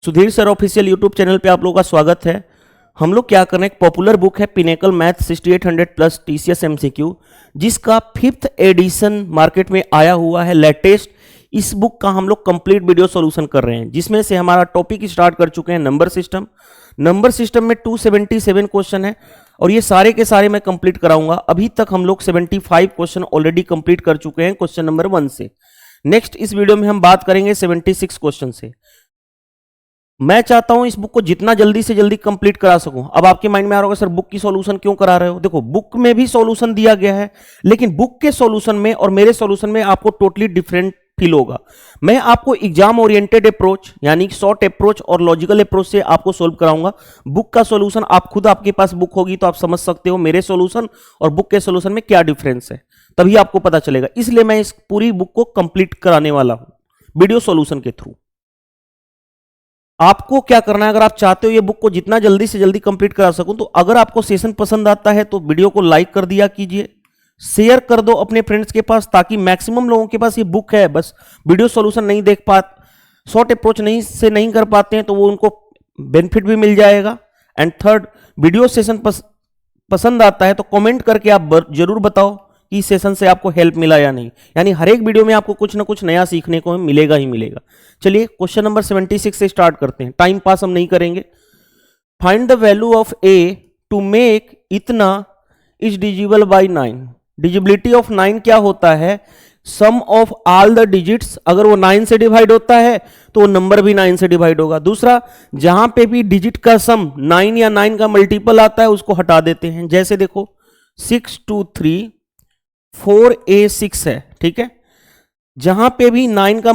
Sudhir sir official YouTube channel पे आप लोगों का स्वागत है। हम लोग क्या कर रहे हैं, एक पॉपुलर बुक है pinnacle math 6800 plus TCS MCQ, जिसका 5th एडिशन मार्केट में आया हुआ है लेटेस्ट। इस बुक का हम लोग कंप्लीट वीडियो सॉल्यूशन कर रहे हैं, जिसमें से हमारा टॉपिक स्टार्ट कर चुके हैं नंबर सिस्टम। नंबर सिस्टम में 277 क्वेश्चन है और ये सारे के सारे मैं कंप्लीट कराऊंगा। अभी तक हम लोग 75 क्वेश्चन ऑलरेडी कंप्लीट कर चुके हैं क्वेश्चन नंबर 1 से। नेक्स्ट इस वीडियो में हम बात करेंगे 76 क्वेश्चन से। मैं चाहता हूं इस बुक को जितना जल्दी से जल्दी कंप्लीट करा सकूं। अब आपके माइंड में आ रहा होगा, सर बुक की सॉल्यूशन क्यों करा रहे हो? देखो, बुक में भी सॉल्यूशन दिया गया है, लेकिन बुक के सॉल्यूशन में और मेरे सॉल्यूशन में आपको टोटली डिफरेंट फील होगा। मैं आपको एग्जाम ओरिएंटेड अप्रोच यानी शॉर्ट अप्रोच और लॉजिकल अप्रोच से आपको सोल्व कराऊंगा। बुक का सॉल्यूशन आप खुद, आपके पास बुक होगी तो आप समझ सकते हो मेरे सॉल्यूशन और बुक के सॉल्यूशन में क्या डिफरेंस है, तभी आपको पता चलेगा। इसलिए मैं इस पूरी बुक को कंप्लीट कराने वाला हूं वीडियो सॉल्यूशन के थ्रू। आपको क्या करना है, अगर आप चाहते हो ये बुक को जितना जल्दी से जल्दी कंप्लीट करा सकूं, तो अगर आपको सेशन पसंद आता है तो वीडियो को लाइक कर दिया कीजिए, शेयर कर दो अपने फ्रेंड्स के पास, ताकि मैक्सिमम लोगों के पास ये बुक है, बस वीडियो सॉल्यूशन नहीं देख पाते, शॉर्ट अप्रोच नहीं कर पाते हैं, तो वो उनको बेनिफिट भी मिल जाएगा। एंड थर्ड, वीडियो सेशन पसंद आता है तो कमेंट करके आप जरूर बताओ कि इस सेशन से आपको हेल्प मिला या नहीं। यानी हर एक वीडियो में आपको कुछ ना कुछ नया सीखने को मिलेगा ही मिलेगा। चलिए क्वेश्चन नंबर 76 से स्टार्ट करते हैं, टाइम पास हम नहीं करेंगे। Find the value of a to make इतना is divisible by 9। Divisibility of 9 क्या होता है? Sum of all the digits. अगर वो 9 से डिवाइड होता है तो वो नंबर भी 9 से डिवाइड होगा। दूसरा, जहां पे भी डिजिट का सम 9 या 9 का मल्टीपल आता है उसको हटा देते हैं। जैसे देखो 6 2 3 4a6 है, ठीक है। जहां पे भी 9 का,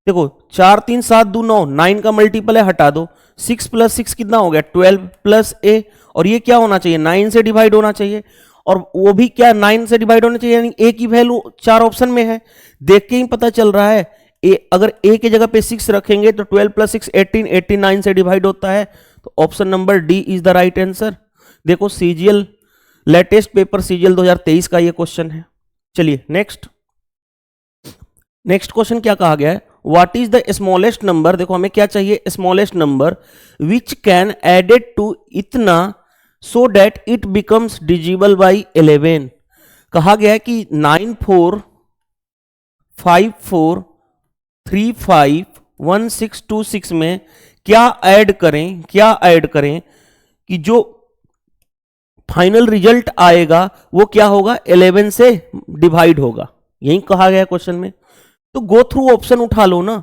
देखो 4 3 7 2 9, 9 का मल्टीपल है, हटा दो। 6 प्लस 6 कितना हो गया? 12 प्लस a, और ये क्या होना चाहिए? 9 से डिवाइड होना चाहिए, और वो भी क्या 9 से डिवाइड होना चाहिए, यानी a की वैल्यू 4 ऑप्शन में है, देख के ही पता चल रहा है। अगर a की जगह पे 6 रखेंगे तो 12 प्लस 6 18, 89 से डिवाइड होता है, तो option number D is the right answer. देखो सीजीएल लेटेस्ट पेपर सीजीएल 2023 का ये क्वेश्चन है। चलिए नेक्स्ट क्वेश्चन क्या कहा गया है? What is the smallest number. देखो हमें क्या चाहिए? Smallest number which can added to इतना so that it becomes divisible by 11। कहा गया है कि 9 4 5 4 3 5 1 6 2 6 में क्या ऐड करें कि जो फाइनल रिजल्ट आएगा वो क्या होगा? 11 से डिवाइड होगा। यही कहा गया क्वेश्चन में। तो गो थ्रू ऑप्शन उठा लो ना,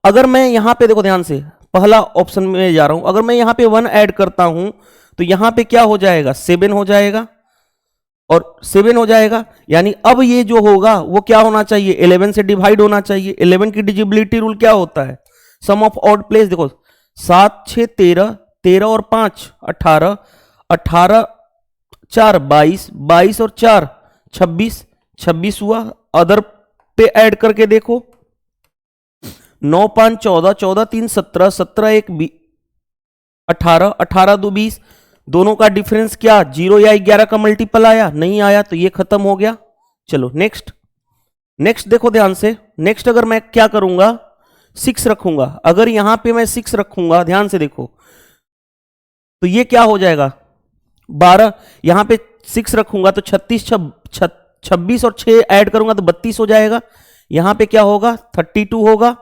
अगर मैं यहां पे, देखो ध्यान से, पहला ऑप्शन में जा रहा हूं। अगर मैं यहां पे 1 ऐड करता हूं तो यहां पे क्या हो जाएगा? 7 हो जाएगा, और 7 हो जाएगा, यानी अब ये जो होगा वो क्या होना चाहिए? 11 से डिवाइड होना चाहिए। 11 की डिजिबिलिटी रूल क्या होता है? Sum of odd place. देखो 7 6 13, 13 और 5 18, 18 4 22, 22 और 4 26, 26 हुआ। अदर पे ऐड करके देखो 9 5 14, 14 3 17, 17 1 18, 18 2 20। दोनों का डिफरेंस क्या? 0 या 11 का मल्टीपल आया? नहीं आया, तो ये खत्म हो गया। चलो नेक्स्ट देखो ध्यान से। नेक्स्ट अगर मैं क्या करूंगा? 6 रखूंगा। अगर यहां पे मैं 6 रखूंगा, ध्यान से देखो, तो ये क्या हो जाएगा? 12। यहां पे 6 रखूंगा तो 26 और 6 ऐड करूंगा तो 32 हो जाएगा। यहां पे क्या होगा? 32 होगा।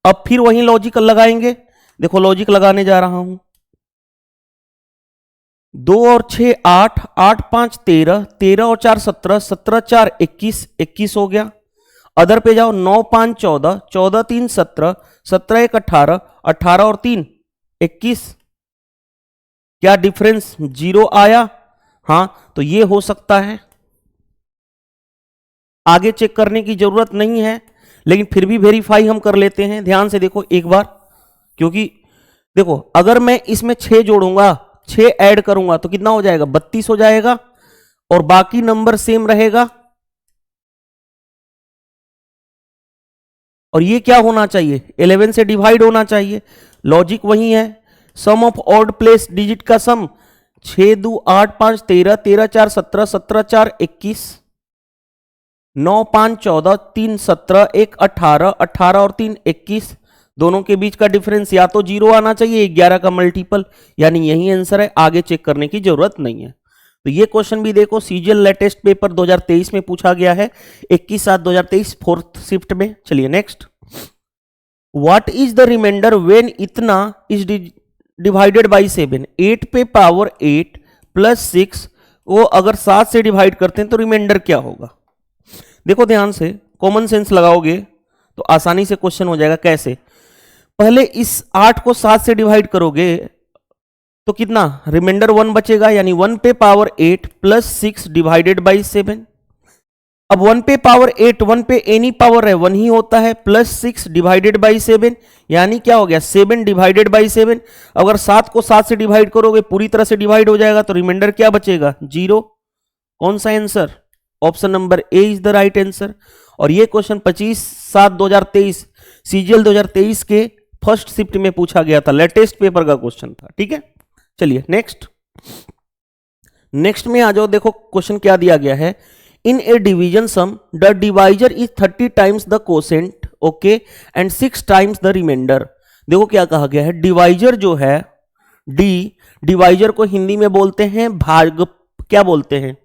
अब फिर वही लॉजिक लगाएंगे। देखो लॉजिक लगाने जा रहा हूं। 2 और 6 8, 8 5 13, 13 और 4 17, 17 4 21, 21 हो गया। अदर पे जाओ 9 5 14, 14 3 17, 17 1 18, 18 और 3 21। क्या डिफरेंस? 0 आया। हां, तो ये हो सकता है। आगे चेक करने की जरूरत नहीं है, लेकिन फिर भी वेरीफाई हम कर लेते हैं। ध्यान से देखो एक बार, क्योंकि देखो अगर मैं इसमें 6 जोड़ूंगा, 6 ऐड करूंगा तो कितना हो जाएगा? 32 हो जाएगा, और बाकी नंबर सेम रहेगा। और ये क्या होना चाहिए? 11 से डिवाइड होना चाहिए। लॉजिक वही है। Sum of odd place digit का सम 6 2 8 5 13, 13 4 17, 17 4 21, 9 5 14, 3 17, 1 18, 18 और 3 21, दोनों के बीच का डिफरेंस या तो 0 आना चाहिए 11 का मल्टीपल, यानी यही आंसर है, आगे चेक करने की जरूरत नहीं है। तो ये क्वेश्चन भी देखो सीजीएल लेटेस्ट पेपर 2023 में पूछा गया है 21/7/2023 फोर्थ शिफ्ट में। चलिए next, what is the remainder when इतना इज डिवाइडेड बाई 7? 8 पे पावर 8 प्लस 6 वो अगर 7 से डिवाइड करते हैं तो रिमाइंडर क्या होगा? देखो ध्यान से, कॉमन सेंस लगाओगे तो आसानी से क्वेश्चन हो जाएगा। कैसे? पहले इस 8 को 7 से डिवाइड करोगे तो कितना रिमाइंडर 1 बचेगा, यानी 1 पे पावर 8 प्लस 6 डिवाइडेड बाई 7। अब 1 पे पावर 8, 1 पे एनी पावर है 1 ही होता है, प्लस 6 डिवाइडेड बाई 7, यानी क्या हो गया 7 डिवाइडेड बाई 7। अगर 7 को 7 से डिवाइड करोगे पूरी तरह से डिवाइड हो जाएगा तो रिमाइंडर क्या बचेगा 0। कौन सा answer? Option number A is the right answer. और ये क्वेश्चन 25/7/2023 सीजीएल 2023 के फर्स्ट शिफ्ट में पूछा गया था, लेटेस्ट पेपर का क्वेश्चन था। ठीक है, चलिए नेक्स्ट में आ जाओ। देखो क्वेश्चन क्या दिया गया है, in a division sum the divisor is 30 times the quotient, okay, and 6 times the remainder. देखो क्या कहा गया है, डिवाइजर जो है डिवाइजर को हिंदी में बोलते हैं भाग, क्या बोलते हैं?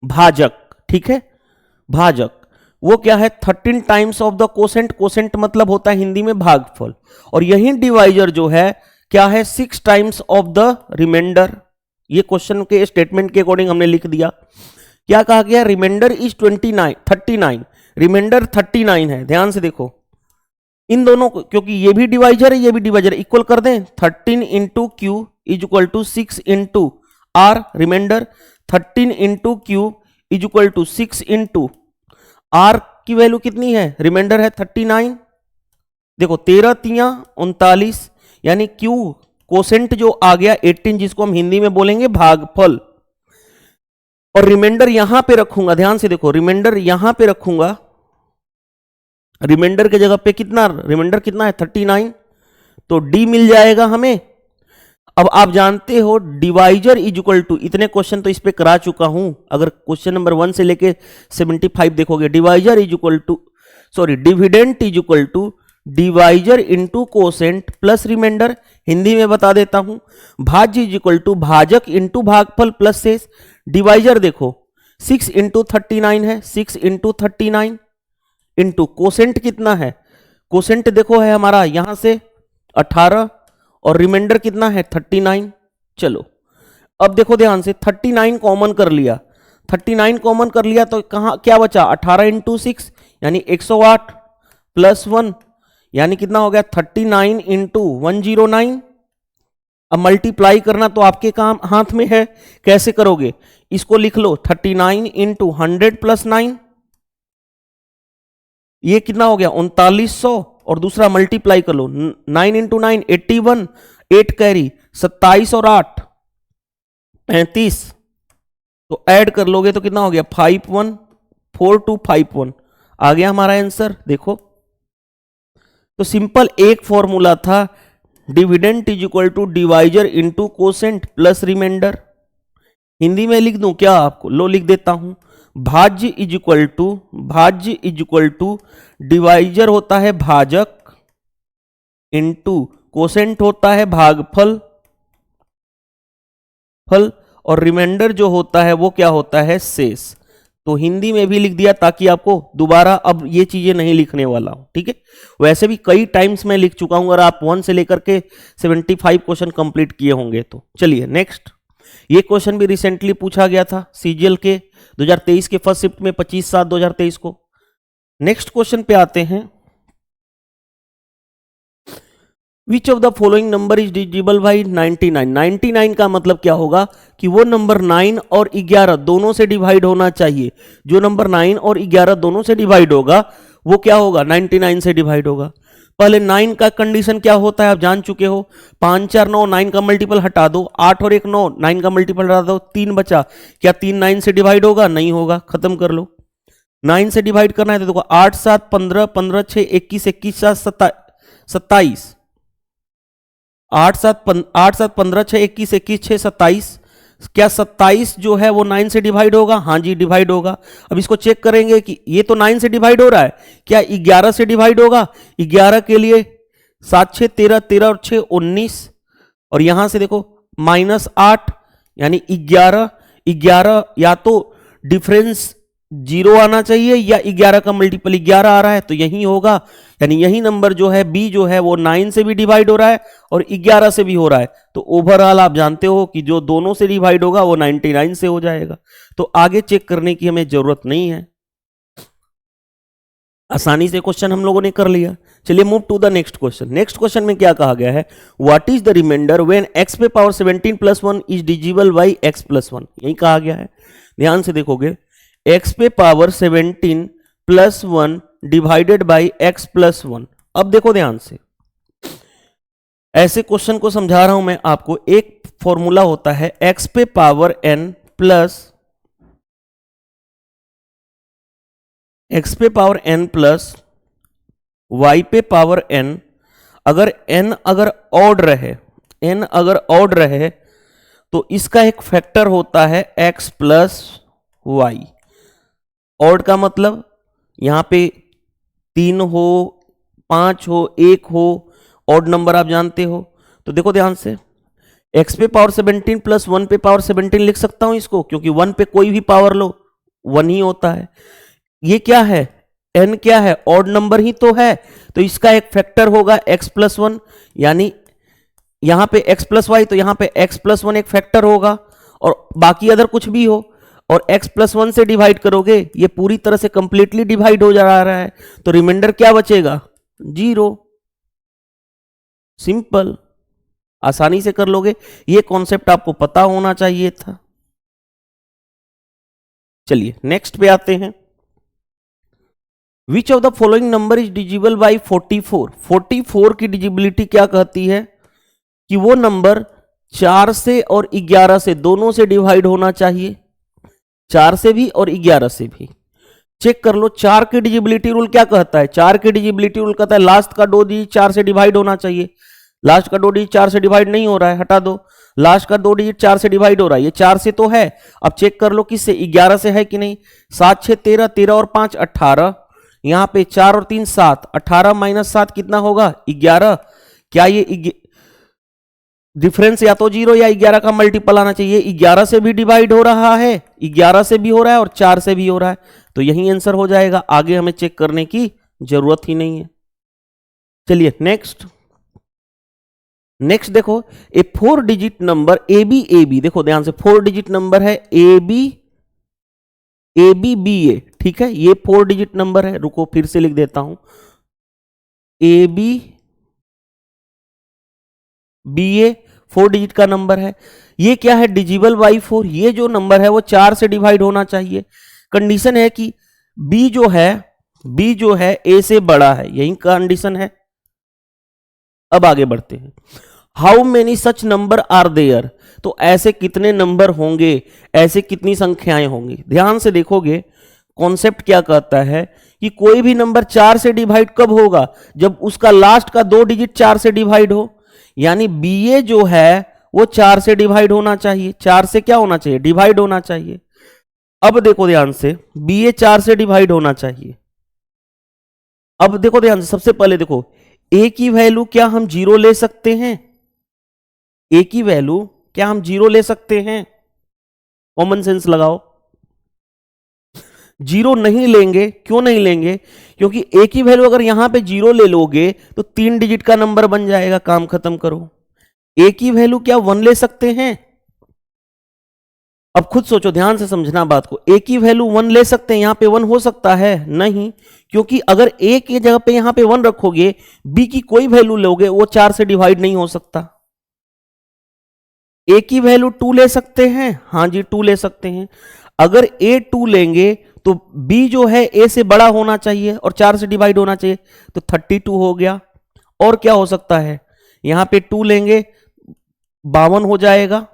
भाजक। ठीक है, भाजक। वो क्या है 13 times of the quotient, quotient मतलब होता है हिंदी में भागफल, और यही डिवाइजर जो है क्या है 6 टाइम्स ऑफ द रिमाइंडर। ये क्वेश्चन के स्टेटमेंट के अकॉर्डिंग हमने लिख दिया। क्या कहा गया? रिमाइंडर इज 39, रिमाइंडर 39 है। ध्यान से देखो इन दोनों को, क्योंकि ये भी डिवाइजर है ये भी डिवाइजर है, इक्वल कर दें। 13 into q is equal to 6 into r remainder, 13 into q is equal to 6 into r की वैल्यू कितनी है? रिमाइंडर है 39। देखो 13 तिया 39, यानी क्यू कोसेंट जो आ गया 18, जिसको हम हिंदी में बोलेंगे भागफल, और रिमाइंडर यहां पे रखूंगा। ध्यान से देखो रिमाइंडर यहां पे रखूंगा, रिमाइंडर के जगह पे कितना रिमाइंडर कितना है 39, तो डी मिल जाएगा हमें। अब आप जानते हो डिवाइजर इज इक्वल टू, इतने क्वेश्चन तो इस पे करा चुका हूं, अगर क्वेश्चन नंबर 1 से लेके 75 देखोगे, divisor is equal to dividend is equal to divisor into quotient plus remainder. Hindi में बता देता हूं, भाज्य इज इक्वल टू भाजक इंटू भागफल प्लस शेष। डिवाइजर देखो 6 इंटू 39 है, 6 इंटू 39 इंटू कोसेंट कितना है? कोसेंट देखो है हमारा यहां से 18 और रिमाइंडर कितना है 39। चलो अब देखो ध्यान से 39 कॉमन कर लिया, 39 कॉमन कर लिया तो कहां क्या बचा 18 इंटू 6 यानी 108 प्लस 1 यानी कितना हो गया 39 इंटू 109। अब मल्टीप्लाई करना तो आपके काम हाथ में है, कैसे करोगे? इसको लिख लो 39 इंटू 100 प्लस 9, ये कितना हो गया 3900, और दूसरा मल्टीप्लाई कर लो 9 इंटू 9 81, 8 कैरी 27 और 8 35, तो ऐड कर लोगे तो कितना हो गया 514251 आ गया हमारा आंसर। देखो तो सिंपल एक फॉर्मूला था, dividend is equal to divisor into quotient plus remainder. Hindi में लिख दूं क्या आपको? लो लिख देता हूं, भाज्य इज इक्वल टू डिवाइजर होता है भाजक इंटू कोसेंट होता है भागफल और रिमाइंडर जो होता है वो क्या होता है शेष। तो हिंदी में भी लिख दिया ताकि आपको दोबारा अब ये चीजें नहीं लिखने वाला हूं। ठीक है, वैसे भी कई टाइम्स मैं लिख चुका हूं, अगर आप 1 से लेकर के 75 क्वेश्चन कंप्लीट किए होंगे तो। चलिए नेक्स्ट, ये क्वेश्चन भी रिसेंटली पूछा गया था सीजीएल के 2023 के फर्स्ट शिफ्ट में 25/7/2023 को। नेक्स्ट क्वेश्चन पे आते हैं, which of the following number is divisible by 99? 99 का मतलब क्या होगा कि वो नंबर 9 और 11 दोनों से डिवाइड होना चाहिए। जो नंबर 9 और 11 दोनों से डिवाइड होगा वो क्या होगा 99 से डिवाइड होगा। पहले 9 का कंडीशन क्या होता है आप जान चुके हो, 5 4 9, 9 का मल्टीपल हटा दो, 8 और 1 9, 9 का मल्टीपल हटा दो, 3 बचा। क्या 3 9 से डिवाइड होगा? नहीं होगा, खत्म कर लो। 9 से डिवाइड करना है तो देखो 8 7 15, 15 6 21, 21 7 27, 8 7 15 6 21, 21 6 27, क्या 27 जो है वो 9 से डिवाइड होगा? हाँ जी डिवाइड होगा। अब इसको चेक करेंगे कि ये तो 9 से डिवाइड हो रहा है, क्या 11 से डिवाइड होगा? 11 के लिए 7 6 13, 13 और 6 19, और यहां से देखो -8, यानी 11 11, या तो डिफरेंस 0 आना चाहिए या 11 का मल्टीपल 11 आ रहा है, तो यही होगा। यानी यही नंबर जो है बी जो है वो 9 से भी डिवाइड हो रहा है और 11 से भी हो रहा है। तो ओवरऑल आप जानते हो कि जो दोनों से डिवाइड होगा वो 99 से हो जाएगा। तो आगे चेक करने की हमें जरूरत नहीं है, आसानी से क्वेश्चन हम लोगों ने कर लिया। चलिए move to the next question. Next question में क्या कहा गया है? What is the remainder when x पे power 17 plus 1 is divisible by x plus 1। यही कहा गया है। ध्यान से देखोगे, x पे power 17 plus 1 divided by x plus 1। अब देखो ध्यान से, ऐसे क्वेश्चन को समझा रहा हूं मैं आपको। एक फॉर्मूला होता है x पे पावर n प्लस x पे पावर n प्लस y पे पावर n। अगर n अगर ऑड रहे तो इसका एक फैक्टर होता है x प्लस y। ऑड का मतलब यहां पे 3 हो, 5 हो, 1 हो, ऑड नंबर आप जानते हो। तो देखो ध्यान से, x पे पावर 17 प्लस 1 पे पावर 17 लिख सकता हूं इसको, क्योंकि 1 पे कोई भी पावर लो 1 ही होता है। ये क्या है? n क्या है? ऑड नंबर ही तो है, तो इसका एक फैक्टर होगा x प्लस 1, यानी यहां पे x प्लस वाई, तो यहां पे x प्लस 1 एक फैक्टर होगा, और बाकी अदर कुछ भी हो, और x प्लस 1 से डिवाइड करोगे, ये पूरी तरह से कंप्लीटली डिवाइड हो जा रहा है, तो रिमाइंडर क्या बचेगा? 0। सिंपल, आसानी से कर लोगे। ये कॉन्सेप्ट आपको पता होना चाहिए था। चलिए नेक्स्ट पे आते हैं। Which of the following number is divisible by 44। 44 की डिजिबिलिटी क्या कहती है? कि वो नंबर 4 से और 11 से दोनों से डिवाइड होना चाहिए, 4 से भी और 11 से भी। चेक कर लो, 4 की डिजिबिलिटी रूल क्या कहता है? 4 की डिजिबिलिटी रूल कहता है लास्ट का 2 डिजिट 4 से डिवाइड होना चाहिए। लास्ट का 2 डिजिट 4 से डिवाइड नहीं हो रहा है, हटा दो। लास्ट का 2 डिजिट 4 से डिवाइड हो रहा है, ये 4 से तो है। अब चेक कर लो किससे? 11 से है कि नहीं? 7 6 13, 13 और 5 18, यहां पे 4 और 3 7, 18 माइनस 7 कितना होगा? 11। क्या ये डिफरेंस या तो 0 या 11 का मल्टीपल आना चाहिए। 11 से भी डिवाइड हो रहा है, 11 से भी हो रहा है और 4 से भी हो रहा है, तो यही आंसर हो जाएगा। आगे हमें चेक करने की जरूरत ही नहीं है। चलिए नेक्स्ट देखो, ए 4 डिजिट नंबर AB, देखो ध्यान से, 4 डिजिट नंबर है ABBA, ठीक है, ये 4 डिजिट नंबर है। रुको फिर से लिख देता हूं, ABBA 4 डिजिट का नंबर है। ये क्या है? डिजिबल बाई 4। ये जो नंबर है वो 4 से डिवाइड होना चाहिए। कंडीशन है कि B जो है A से बड़ा है, यही कंडीशन है। अब आगे बढ़ते हैं। How many such number are there. तो ऐसे कितने नंबर होंगे, ऐसे कितनी संख्याएं होंगी? ध्यान से देखोगे, कॉन्सेप्ट क्या कहता है कि कोई भी नंबर 4 से डिवाइड कब होगा? जब उसका लास्ट का 2 डिजिट 4 से डिवाइड हो। यानी BA जो है वो 4 से डिवाइड होना चाहिए। 4 से क्या होना चाहिए? डिवाइड होना चाहिए। अब देखो ध्यान से, BA 4 से डिवाइड होना चाहिए। अब देखो ध्यान से, सबसे पहले देखो, A की वैल्यू क्या हम 0 ले सकते हैं? A की वैल्यू क्या हम 0 ले सकते हैं? कॉमन सेंस लगाओ। 0 नहीं लेंगे। क्यों नहीं लेंगे? क्योंकि A की वैल्यू अगर यहां पे 0 ले लोगे तो 3 डिजिट का नंबर बन जाएगा, काम खत्म करो। A की वैल्यू क्या 1 ले सकते हैं? अब खुद सोचो, ध्यान से समझना बात को। A की वैल्यू 1 ले सकते हैं, यहां पे 1 हो सकता है? नहीं, क्योंकि अगर A की जगह पे यहां पे 1 रखोगे, B की कोई वैल्यू लोगे, वो 4 से डिवाइड नहीं हो सकता। A की वैल्यू 2 ले सकते हैं? हां जी 2 ले सकते हैं। अगर A 2 लेंगे तो B जो है A से बड़ा होना चाहिए और 4 से डिवाइड होना चाहिए, तो 32 हो गया। और क्या हो सकता है? यहां पे 2 लेंगे 52 हो जाएगा।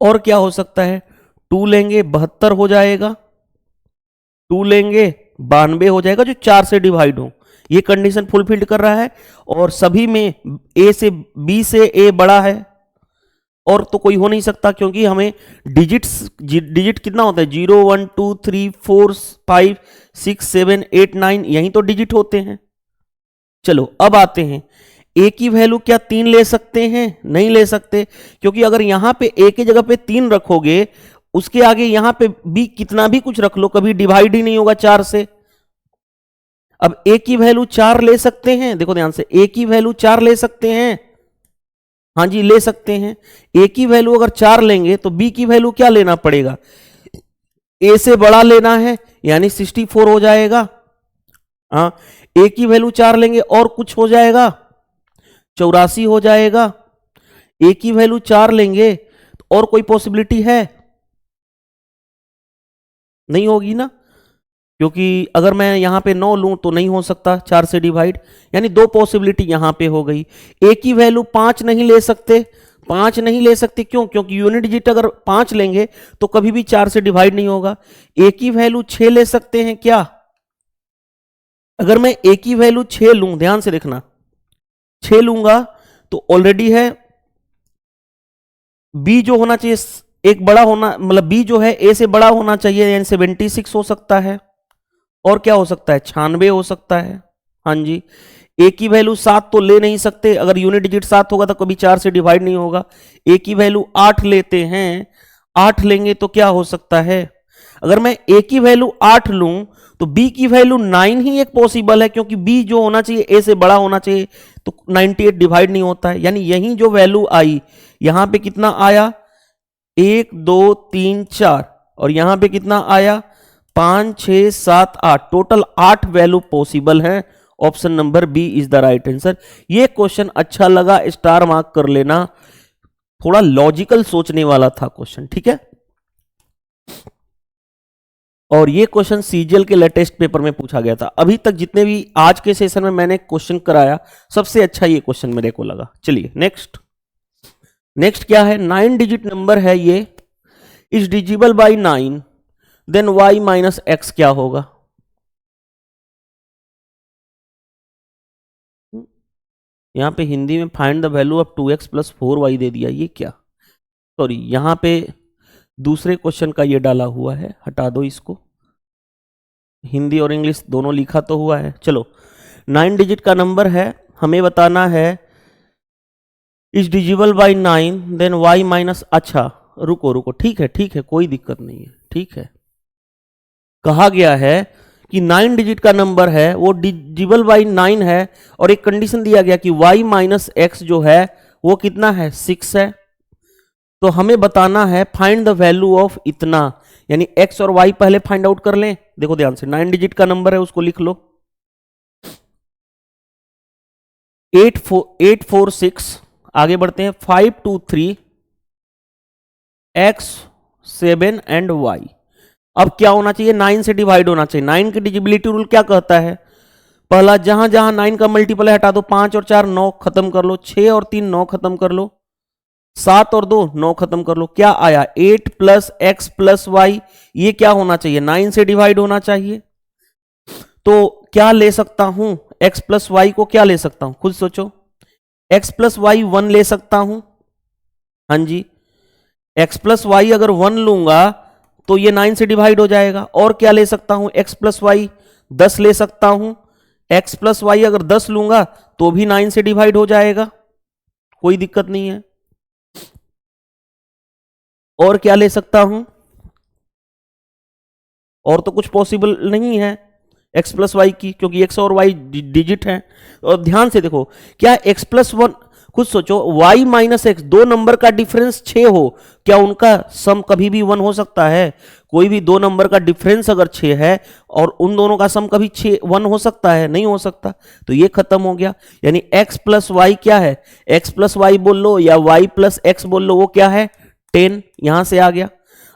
और क्या हो सकता है? 2 लेंगे 72 हो जाएगा। 2 लेंगे 92 हो जाएगा, जो 4 से डिवाइड हो। ये कंडीशन फुलफिल कर रहा है, और सभी में A से B से A बड़ा है। और तो कोई हो नहीं सकता, क्योंकि हमें डिजिट कितना होता है, 0 1 2 3 4 5 6 7 8 9, यही तो डिजिट होते हैं। चलो अब आते हैं, ए की वैल्यू क्या 3 ले सकते हैं? नहीं ले सकते, क्योंकि अगर यहां पे ए की जगह पे 3 रखोगे, उसके आगे यहां पे बी कितना भी कुछ रख लो, कभी डिवाइड ही नहीं होगा 4 से। अब ए की वैल्यू 4 ले सकते हैं, देखो ध्यान से, ए की वैल्यू 4 ले सकते हैं, हाँ जी ले सकते हैं। ए की वैल्यू अगर 4 लेंगे तो बी की वैल्यू क्या लेना पड़ेगा, ए से बड़ा लेना है, यानी 64 हो जाएगा। हाँ, ए की वैल्यू 4 लेंगे और कुछ हो जाएगा, 84 हो जाएगा। ए की वैल्यू 4 लेंगे तो और कोई पॉसिबिलिटी है? नहीं होगी ना, क्योंकि अगर मैं यहां पे 9 लूं तो नहीं हो सकता 4 से डिवाइड, यानी 2 पॉसिबिलिटी यहां पे हो गई। ए की वैल्यू 5 नहीं ले सकते, 5 नहीं ले सकते क्यों? क्योंकि यूनिट डिजिट अगर 5 लेंगे तो कभी भी 4 से डिवाइड नहीं होगा। ए की वैल्यू 6 ले सकते हैं क्या? अगर मैं ए की वैल्यू 6 लूं, ध्यान से देखना, 6 लूंगा तो ऑलरेडी है बी जो होना चाहिए एक बड़ा होना, मतलब बी जो है ए से बड़ा होना चाहिए, यानी 76 हो सकता है। और क्या हो सकता है, 96 हो सकता है। हाँ जी, ए की वैल्यू 7 तो ले नहीं सकते, अगर यूनिट डिजिट 7 होगा तो कभी 4 से डिवाइड नहीं होगा। ए की वैल्यू 8 लेते हैं, 8 लेंगे तो क्या हो सकता है, अगर मैं ए की वैल्यू 8 लूं तो बी की वैल्यू 9 ही एक पॉसिबल है, क्योंकि बी जो होना चाहिए ए से बड़ा होना चाहिए, तो 98 डिवाइड नहीं होता है। यानी यही जो वैल्यू आई, यहां पे कितना आया, 1 2 3 4, और यहां पे कितना आया, 5 6 7 8, टोटल 8 वैल्यू पॉसिबल है। Option number B is the right answer. ये क्वेश्चन अच्छा लगा, स्टार मार्क कर लेना, थोड़ा लॉजिकल सोचने वाला था क्वेश्चन, ठीक है। और ये क्वेश्चन सीजीएल के लेटेस्ट पेपर में पूछा गया था। अभी तक जितने भी आज के सेशन में मैंने क्वेश्चन कराया, सबसे अच्छा ये क्वेश्चन मेरे को लगा। चलिए नेक्स्ट क्या है, 9 डिजिट नंबर है ये, is divisible by 9, then y minus x क्या होगा? यहां पे हिंदी में find the value of 2x plus 4y दे दिया, ये क्या, सॉरी यहां पे दूसरे क्वेश्चन का ये डाला हुआ है, हटा दो इसको, हिंदी और इंग्लिश दोनों लिखा तो हुआ है। चलो 9 डिजिट का नंबर है, हमें बताना है is divisible by 9, then y minus, अच्छा रुको ठीक है कोई दिक्कत नहीं है, ठीक है। कहा गया है कि 9 डिजिट का नंबर है वो डिजिबल बाई 9 है, और एक कंडीशन दिया गया कि y माइनस एक्स जो है वो कितना है, 6 है। तो हमें बताना है फाइंड द वैल्यू ऑफ इतना, यानी x और y पहले फाइंड आउट कर लें। देखो ध्यान से, 9 डिजिट का नंबर है उसको लिख लो, 846, आगे बढ़ते हैं, 5 2 3 x 7 एंड y। अब क्या होना चाहिए, 9 से डिवाइड होना चाहिए। 9 की डिजिबिलिटी रूल क्या कहता है, पहला जहां जहां 9 का मल्टीपल है हटा दो, 5 और 4 9 खत्म कर लो, 6 और 3 9 खत्म कर लो, 7 और 2 9 खत्म कर लो, क्या आया 8 प्लस एक्स प्लस वाई, ये क्या होना चाहिए, 9 से डिवाइड होना चाहिए। तो क्या ले सकता हूं, x प्लस वाई को क्या ले सकता हूं, खुद सोचो, x प्लस वाई 1 ले सकता हूं, हाँ जी, x प्लस वाई अगर 1 लूंगा तो ये 9 से डिवाइड हो जाएगा। और क्या ले सकता हूं, x प्लस वाई 10 ले सकता हूं, x प्लस वाई अगर 10 लूंगा तो भी 9 से डिवाइड हो जाएगा, कोई दिक्कत नहीं है। और क्या ले सकता हूं, और तो कुछ पॉसिबल नहीं है x प्लस वाई की, क्योंकि x और y डिजिट है। और ध्यान से देखो, क्या x प्लस 1, खुद सोचो, y माइनस एक्स, दो नंबर का डिफरेंस 6 हो, क्या उनका सम कभी भी 1 हो सकता है? कोई भी दो नंबर का डिफरेंस अगर 6 है और उन दोनों का सम कभी 1 हो सकता है? नहीं हो सकता। तो ये खत्म हो गया, यानी x प्लस वाई क्या है, x प्लस वाई बोल लो या y प्लस एक्स बोल लो, वो क्या है 10, यहां से आ गया।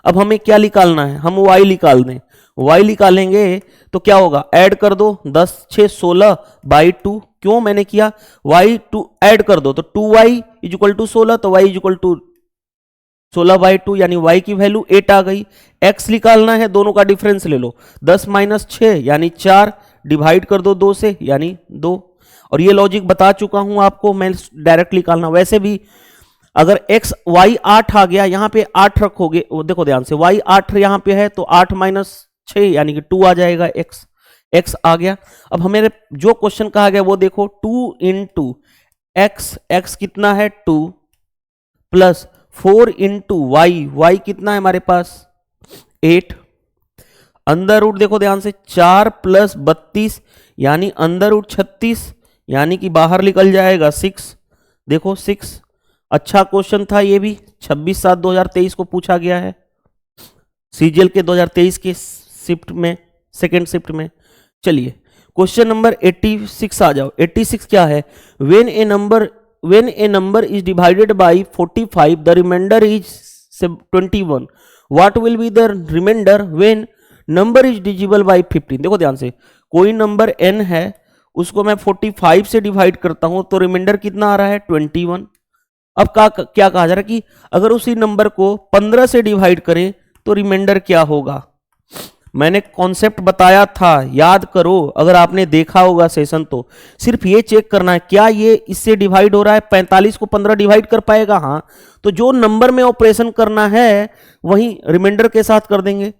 अब हमें क्या निकालना है, हम y निकाल दें, y निकालेंगे तो क्या होगा, ऐड कर दो, 10 6 16 बाई 2, क्यों मैंने किया, y 2 ऐड कर दो तो 2y इज इक्वल टू 16, तो y is equal to 16 by 2, यानी y की वैल्यू 8 आ गई। x निकालना है, दोनों का डिफरेंस ले लो, 10 माइनस 6 यानी 4, डिवाइड कर दो 2 से यानी 2। और ये लॉजिक बता चुका हूं आपको, मैं डायरेक्ट निकालना, वैसे भी अगर x y 8 आ गया, यहां पे 8 रखोगे, वो देखो ध्यान से, y 8 यहां पे है तो 8 माइनस 6 यानी कि 2 आ जाएगा, x आ गया। अब हमें जो क्वेश्चन कहा गया वो देखो, 2 इंटू x कितना है 2 प्लस 4 इंटू y कितना है हमारे पास 8, अंदर रूट देखो ध्यान से, 4 प्लस 32 यानी अंदर रूट 36 यानी कि बाहर निकल जाएगा 6, देखो 6। अच्छा क्वेश्चन था ये भी, 26/7/2023 को पूछा गया है सीजीएल के 2023 के शिफ्ट में, सेकेंड शिफ्ट में। चलिए क्वेश्चन नंबर 86 आ जाओ। 86 क्या है, when a number is divided by 45 the remainder is 21, what will be the remainder when number is divisible by 15। देखो ध्यान से, कोई नंबर n है, उसको मैं 45 से डिवाइड करता हूं तो रिमाइंडर कितना आ रहा है 21। अब क्या कहा जा रहा है कि अगर उसी नंबर को 15 से डिवाइड करें तो रिमाइंडर क्या होगा। मैंने कॉन्सेप्ट बताया था, याद करो, अगर आपने देखा होगा सेशन तो सिर्फ ये चेक करना है क्या ये इससे डिवाइड हो रहा है, 45 को 15 डिवाइड कर पाएगा, हाँ, तो जो नंबर में ऑपरेशन करना है वही रिमाइंडर के साथ कर देंगे।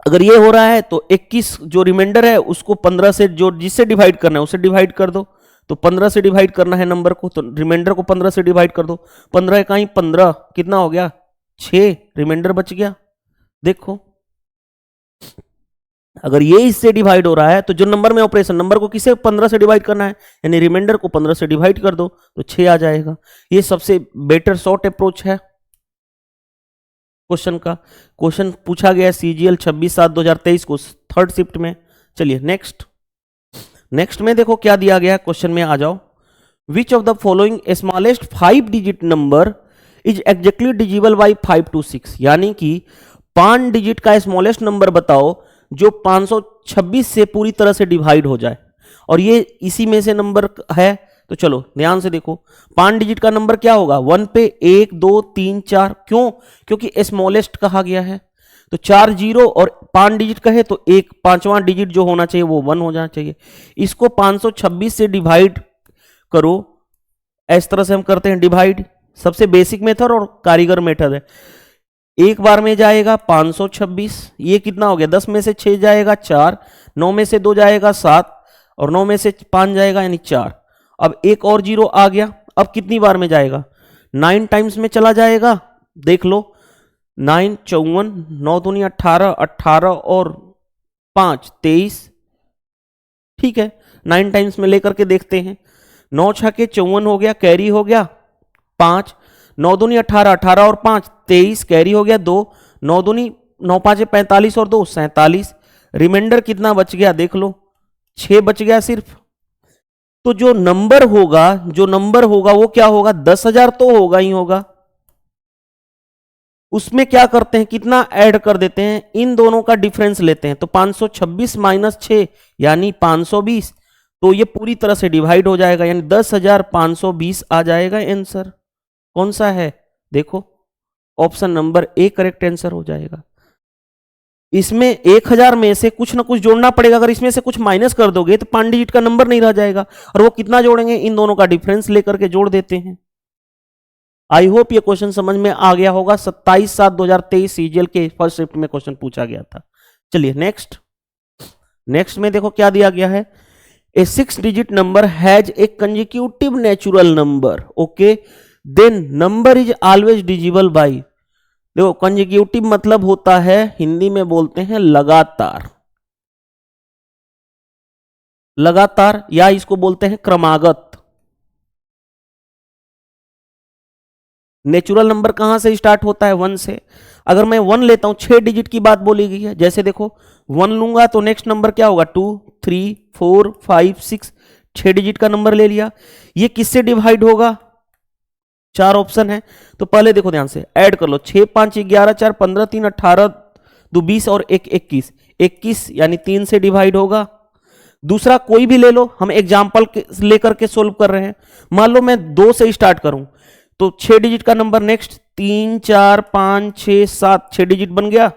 अगर ये हो रहा है तो 21 जो रिमाइंडर है उसको 15 से, जो जिससे डिवाइड करना है उसे डिवाइड कर दो, तो 15 से डिवाइड करना है नंबर को, तो रिमाइंडर को 15 से डिवाइड कर दो, 15 इकाई 15 कितना हो गया 6, रिमाइंडर बच गया। देखो अगर ये इससे डिवाइड हो रहा है तो जो नंबर में ऑपरेशन, नंबर को किसे 15 से डिवाइड करना है, यानी रिमाइंडर को 15 से डिवाइड कर दो तो 6 आ जाएगा। ये सबसे बेटर शॉर्ट अप्रोच है क्वेश्चन का। क्वेश्चन पूछा गया सीजीएल 26/7/2023 को थर्ड शिफ्ट में। चलिए नेक्स्ट में देखो क्या दिया गया क्वेश्चन में, आ जाओ। Which of the following smallest 5 digit number is exactly डिजिबल by 5 to 6, यानी कि 5 डिजिट का स्मॉलेस्ट नंबर बताओ जो 526 से पूरी तरह से डिवाइड हो जाए, और ये इसी में से नंबर है। तो चलो ध्यान से देखो, 5 डिजिट का नंबर क्या होगा, 1 पे 1 2 3 4, क्यों, क्योंकि स्मॉलेस्ट कहा गया है, तो 4 जीरो और 5 डिजिट कहे तो एक 5वां डिजिट जो होना चाहिए वो 1 हो जाना चाहिए। इसको 526 से डिवाइड करो, इस तरह से हम करते हैं डिवाइड, सबसे बेसिक मेथड और कारीगर मेथड है। एक बार में जाएगा 526, ये कितना हो गया, 10 में से 6 जाएगा 4, 9 में से 2 जाएगा 7 और 9 में से 5 जाएगा यानी 4। अब एक और जीरो आ गया, अब कितनी बार में जाएगा, 9 टाइम्स में चला जाएगा, देख लो 9 54, 9 दूनी 18, 18 और 5 23, ठीक है 9 टाइम्स में लेकर के देखते हैं। 9 छके 54 हो गया, कैरी हो गया 5, 9 दूनी 18, 18 और 5 23, कैरी हो गया 2, 9 दूनी 9 5 45 और 2 47, रिमाइंडर कितना बच गया देख लो 6 बच गया सिर्फ। तो जो नंबर होगा वो क्या होगा, 10,000 तो होगा ही होगा। उसमें क्या करते हैं, कितना ऐड कर देते हैं, इन दोनों का डिफरेंस लेते हैं, तो 526 माइनस 6 यानी 520, तो ये पूरी तरह से डिवाइड हो जाएगा, यानी 10,520 आ जाएगा आंसर। कौन सा है, देखो option number A correct answer हो जाएगा। इसमें 1000 में से कुछ ना कुछ जोड़ना पड़ेगा, अगर इसमें से कुछ माइनस कर दोगे तो 5 डिजिट का नंबर नहीं रह जाएगा, और वो कितना जोड़ेंगे, इन दोनों का डिफरेंस लेकर के जोड़ देते हैं। आई होप ये क्वेश्चन समझ में आ गया होगा। 27/7/2023 सीजीएल के फर्स्ट शिफ्ट में क्वेश्चन पूछा गया था। चलिए नेक्स्ट में देखो क्या दिया गया है, a 6 digit number has a consecutive natural number, okay, then number is always divisible by. देखो कंसेक्यूटिव मतलब होता है, हिंदी में बोलते हैं लगातार, या इसको बोलते हैं क्रमागत। नेचुरल नंबर कहां से स्टार्ट होता है, 1 से। अगर मैं 1 लेता हूं, 6 डिजिट की बात बोली गई है, जैसे देखो 1 लूंगा तो नेक्स्ट नंबर क्या होगा, 2 3 4 5 6, 6 डिजिट का नंबर ले लिया। ये किससे डिवाइड होगा, 4 ऑप्शन है, तो पहले देखो ध्यान से ऐड कर लो, 6 5 11 4 15 3 18 2 20 और 1 21, 21 यानी 3 से डिवाइड होगा। दूसरा कोई भी ले लो, हम एग्जाम्पल लेकर के सोल्व कर रहे हैं। मान लो मैं 2 से स्टार्ट करूं तो 6 डिजिट का नंबर नेक्स्ट 3 4 5 6 7, 6 डिजिट बन गया।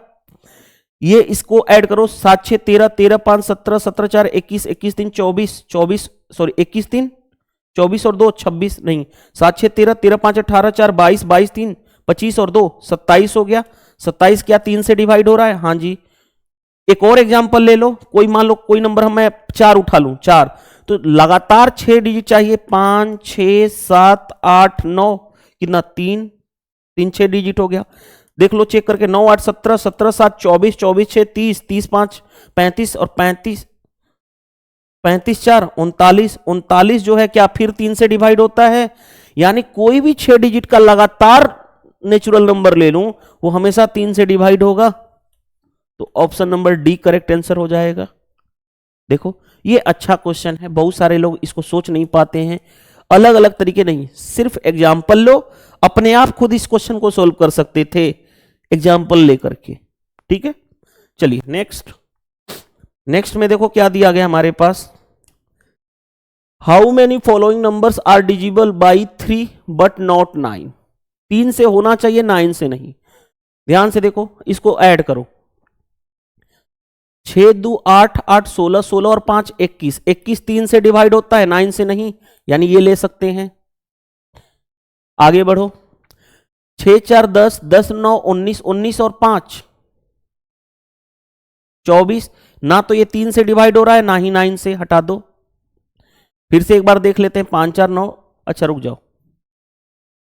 ये इसको ऐड करो, 7 6 13 13 5 17 17 4 21 21 3 24 24, सॉरी 21 3 24 और 2 26 नहीं, 7 6 13, 13 5 18, 4 22, 22 3 25 और 2 27 हो गया। 27 क्या 3 से डिवाइड हो रहा है? हाँ जी। एक और एग्जांपल ले लो, कोई मान लो कोई नंबर मैं 4 उठा लूं, 4, तो लगातार 6 डिजिट चाहिए, 5 6 7 8 9, कितना 3 3 6 डिजिट हो गया। देख लो चेक करके, 9 8 17, 17 7 24, 24 6 30, 30 5 35 और 35 35 4 39, 39 जो है क्या फिर 3 से डिवाइड होता है? यानी कोई भी 6 डिजिट का लगातार नेचुरल नंबर ले लूं वो हमेशा 3 से डिवाइड होगा। तो option number D correct answer हो जाएगा। देखो ये अच्छा क्वेश्चन है, बहुत सारे लोग इसको सोच नहीं पाते हैं, अलग अलग तरीके नहीं, सिर्फ एग्जाम्पल लो, अपने आप खुद इस क्वेश्चन को सोल्व कर सकते थे एग्जाम्पल लेकर के। ठीक है, चलिए नेक्स्ट में देखो क्या दिया गया हमारे पास। How many following numbers are divisible by 3 but not 9? 3 से होना चाहिए, 9 से नहीं। ध्यान से देखो, इसको ऐड करो, 6 2 8 8 16, 16 और 5 21, 21 3 से डिवाइड होता है, 9 से नहीं, यानी ये ले सकते हैं। आगे बढ़ो, 6 4 10, 10 9 19, 19 और 5 24, ना तो ये 3 से डिवाइड हो रहा है ना ही 9 से, हटा दो। फिर से एक बार देख लेते हैं, 5 4 9, अच्छा रुक जाओ,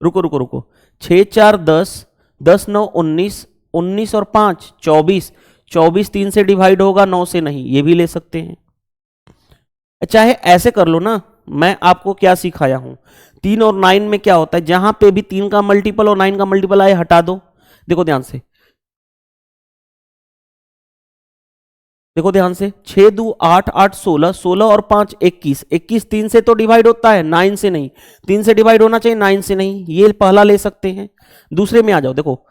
रुको 6 4 10, 10 9 19, 19 और 5 24, 24 3 से डिवाइड होगा, 9 से नहीं, ये भी ले सकते हैं। चाहे ऐसे कर लो ना, मैं आपको क्या सिखाया हूं, 3 और 9 में क्या होता है, जहां पे भी 3 का मल्टीपल और 9 का मल्टीपल आए हटा दो। देखो ध्यान से, 6 2 8 8 16, 16 और 5 21, 21 3 से तो डिवाइड होता है, 9 से नहीं, 3 से डिवाइड होना चाहिए, 9 से नहीं, ये पहला ले सकते हैं। दूसरे में आ जाओ, देखो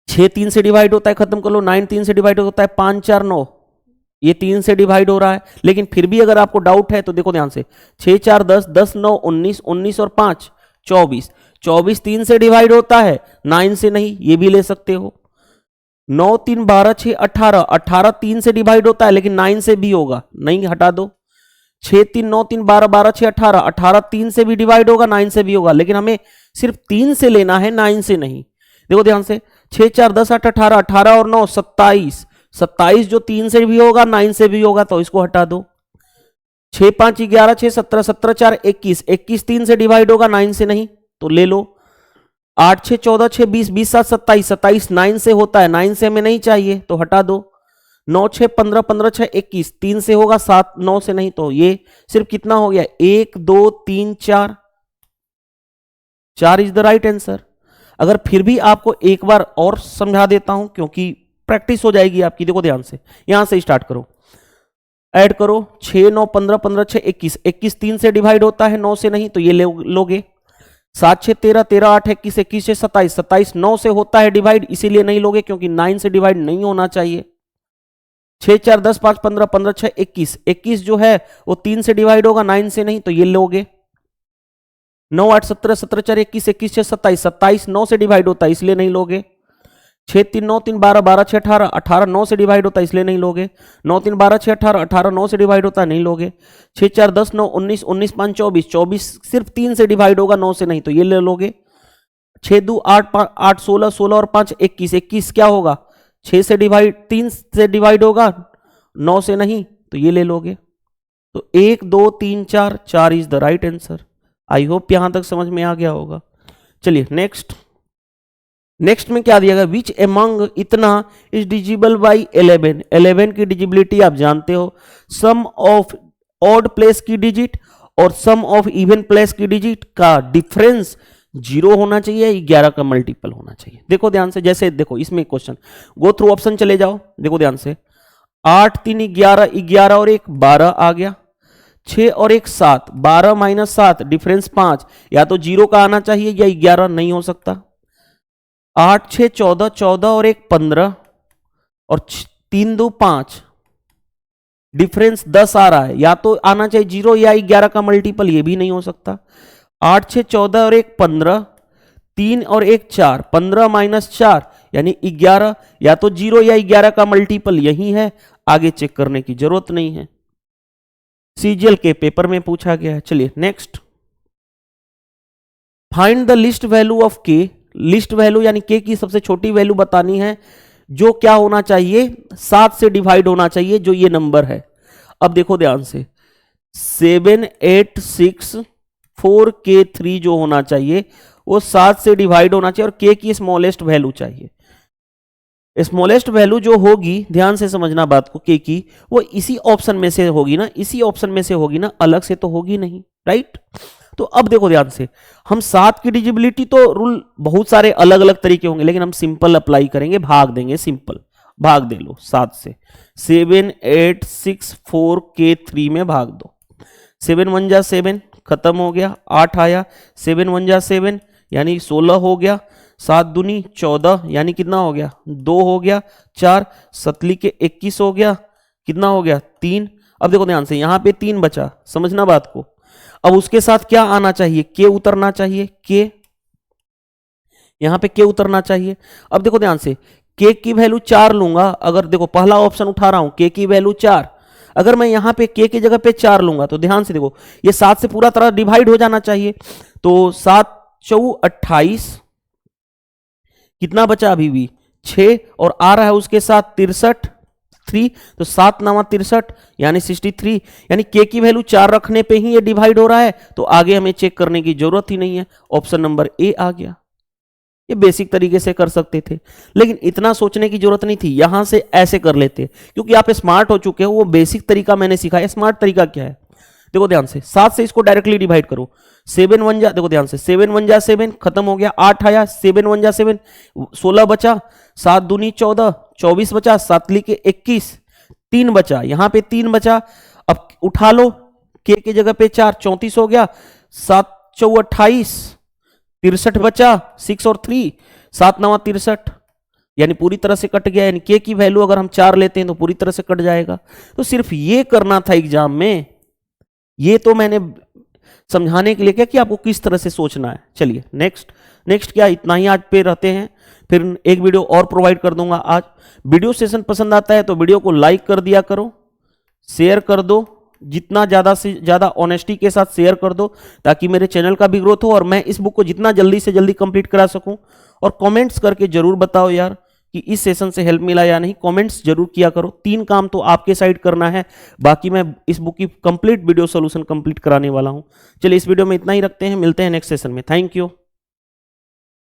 6 3 से डिवाइड होता है, खत्म कर लो, 9 3 से डिवाइड होता है, 5 4 9, ये 3 से डिवाइड हो रहा है। लेकिन फिर भी अगर आपको डाउट है तो देखो ध्यान से, 6 4 10, 10 9 19, 19 और 5 24, 24 3 से डिवाइड होता है, 9 से नहीं, ये भी ले सकते हो। 9 3 12 6 18, 18 3 से डिवाइड होता है लेकिन 9 से भी होगा, नहीं, हटा दो। 6 3 9 3 12 12 6 18, 18 3 से भी डिवाइड होगा, 9 से भी होगा, लेकिन हमें सिर्फ 3 से लेना है, 9 से नहीं। देखो ध्यान से, 6 4 10 8 18, 18 और 9 27, 27 जो 3 से भी होगा 9 से भी होगा, तो इसको हटा दो। 6 5 11 6 17, 17 4 21, 21 3 से डिवाइड होगा, 9 से नहीं, तो ले लो। 8 6 14 6 20, 20 7 27, 27 9 से होता है, 9 से हमें नहीं चाहिए, तो हटा दो। 9 6 15, 15 6 21, 3 से होगा, 7 9 से नहीं, तो ये सिर्फ कितना हो गया, 1 2 3 4, 4 इज द राइट आंसर। अगर फिर भी आपको एक बार और समझा देता हूं, क्योंकि प्रैक्टिस हो जाएगी आपकी। देखो ध्यान से, यहां से स्टार्ट करो, ऐड करो, 6 9 15, 15 6 21, 21 3 से डिवाइड होता है, 9 से नहीं, तो ये लोगे। 7 6 13, 13 8 21, 21 6 27, 27 9 से होता है डिवाइड, इसीलिए नहीं लोगे, क्योंकि 9 से डिवाइड नहीं होना चाहिए। 6 4 10 5 15, 15 6 21, 21 जो है वो 3 से डिवाइड होगा, 9 से नहीं, तो ये लोगे। 9 8 17, 17 4 21, 21 6 27, 27 9 से डिवाइड होता है, इसलिए नहीं लोगे। 6 3 9 3 12, 12 6 18, 18 9 से डिवाइड होता है, इसलिए नहीं लोगे। 9 3 12 6 18, 18 9 से डिवाइड होता है, नहीं लोगे। 6 4 10 9 19, 19 5 24, 24 सिर्फ 3 से डिवाइड होगा, 9 से नहीं, तो ये ले लोगे। 6 2 8 8 16, 16 और 5 21, 21 क्या होगा, 6 से डिवाइड 3 से डिवाइड होगा, 9 से नहीं, तो ये ले लोगे। तो 1 2 3 4, 4 is the right answer. I hope यहां तक समझ में आ गया होगा। चलिए नेक्स्ट में क्या दिया गया, विच एमंग इतना इज डिजिबल बाई 11? 11 की डिजिबिलिटी आप जानते हो, सम ऑफ ऑड प्लेस की डिजिट और सम ऑफ इवन प्लेस की डिजिट का डिफरेंस 0 होना चाहिए, 11 का मल्टीपल होना चाहिए। देखो ध्यान से, जैसे देखो इसमें क्वेश्चन, गो थ्रू ऑप्शन चले जाओ, देखो ध्यान से, 8 3 11, 11 और 1 12 आ गया, 6 और 1 7, 12 माइनस 7 डिफरेंस 5, या तो 0 का आना चाहिए या 11 नहीं हो सकता। 8 6 14, 14 और 1 15 और 3 2 5 डिफरेंस 10 आ रहा है, या तो आना चाहिए 0 या 11 का मल्टीपल, ये भी नहीं हो सकता। 8 6 14 और 1 15, 3 और 1 4, 15 माइनस 4 यानी 11, या तो 0 या 11 का मल्टीपल यही है, आगे चेक करने की जरूरत नहीं है। सीजीएल के पेपर में पूछा गया है। चलिए next, find the least value of के। लिस्ट वैल्यू यानी के की सबसे छोटी वैल्यू बतानी है, जो क्या होना चाहिए, 7 से डिवाइड होना चाहिए, जो ये नंबर है। अब देखो ध्यान से, 7864K3 जो होना चाहिए वो 7 से डिवाइड होना चाहिए और के की स्मॉलेस्ट वैल्यू चाहिए। स्मॉलेस्ट वैल्यू जो होगी, ध्यान से समझना बात को, के की, वो इसी ऑप्शन में से होगी ना, इसी ऑप्शन में से होगी ना, अलग से तो होगी नहीं, राइट। तो अब देखो ध्यान से, हम 7 की डिजिबिलिटी तो रूल बहुत सारे अलग अलग तरीके होंगे, लेकिन हम सिंपल अप्लाई करेंगे, भाग देंगे, सिंपल भाग दे लो 7 से। 7864K3 में भाग दो। 7 1 जा 7, खत्म हो गया, 8 आया। 7 1 जा 7 यानी 16 हो गया। 7 दूनी 14 यानी कितना हो गया, 2 हो गया। 4 सतली के 21 हो गया, कितना हो गया, 3। अब देखो ध्यान से, यहां पे 3 बचा, समझना बात को। अब उसके साथ क्या आना चाहिए, के उतरना चाहिए, के यहां पे के उतरना चाहिए। अब देखो ध्यान से, के की वैल्यू 4 लूंगा, अगर देखो पहला ऑप्शन उठा रहा हूं, के की वैल्यू 4, अगर मैं यहां पे के की जगह पे 4 लूंगा तो ध्यान से देखो, ये 7 से पूरा तरह डिवाइड हो जाना चाहिए। तो 7 4 28, कितना बचा अभी भी 6, और आ रहा है उसके साथ 63 3, तो 7 9 63 यानी 63, यानी के की वैल्यू 4 रखने पे ही ये डिवाइड हो रहा है, तो आगे हमें चेक करने की जरूरत ही नहीं है। ऑप्शन नंबर ए आ गया। ये बेसिक तरीके से कर सकते थे, लेकिन इतना सोचने की जरूरत नहीं थी, यहां से ऐसे कर लेते, क्योंकि आप स्मार्ट हो चुके हो। वो बेसिक तरीका मैंने सिखाया। स्मार्ट तरीका क्या है, देखो ध्यान से, 7 से इसको डायरेक्टली डिवाइड करो। 7 1 जा, देखो ध्यान से, 7 1 जा 7, खत्म हो गया। 8 आया, 7 1 जा 7, 16 बचा। 7 दूनी 14, 24 बचा। 7 ली के 21, 3 बचा, यहां पे 3 बचा। अब उठा लो, के की जगह पे 4, 34 हो गया। 7 4 28, 63 बचा, 6 और 3, 7 9 63, यानी पूरी तरह से कट गया। यानी के की वैल्यू अगर हम 4 लेते हैं तो पूरी तरह से कट जाएगा। तो सिर्फ ये करना था एग्जाम में, ये तो मैंने समझाने के लिए क्या कि आपको किस तरह से सोचना है। चलिए नेक्स्ट क्या, इतना ही आज पे रहते हैं, फिर एक वीडियो और प्रोवाइड कर दूंगा आज। वीडियो सेशन पसंद आता है तो वीडियो को लाइक कर दिया करो, शेयर कर दो, जितना ज़्यादा से ज़्यादा ऑनेस्टी के साथ शेयर कर दो, ताकि मेरे चैनल का भी ग्रोथ हो और मैं इस बुक को जितना जल्दी से जल्दी कंप्लीट करा सकूं। और कमेंट्स करके जरूर बताओ यार कि इस सेशन से हेल्प मिला या नहीं, कमेंट्स जरूर किया करो। 3 काम तो आपके साइड करना है, बाकी मैं इस बुक की कंप्लीट वीडियो सोल्यूशन कंप्लीट कराने वाला हूं। चलिए इस वीडियो में इतना ही रखते हैं, मिलते हैं नेक्स्ट सेशन में। Thank you.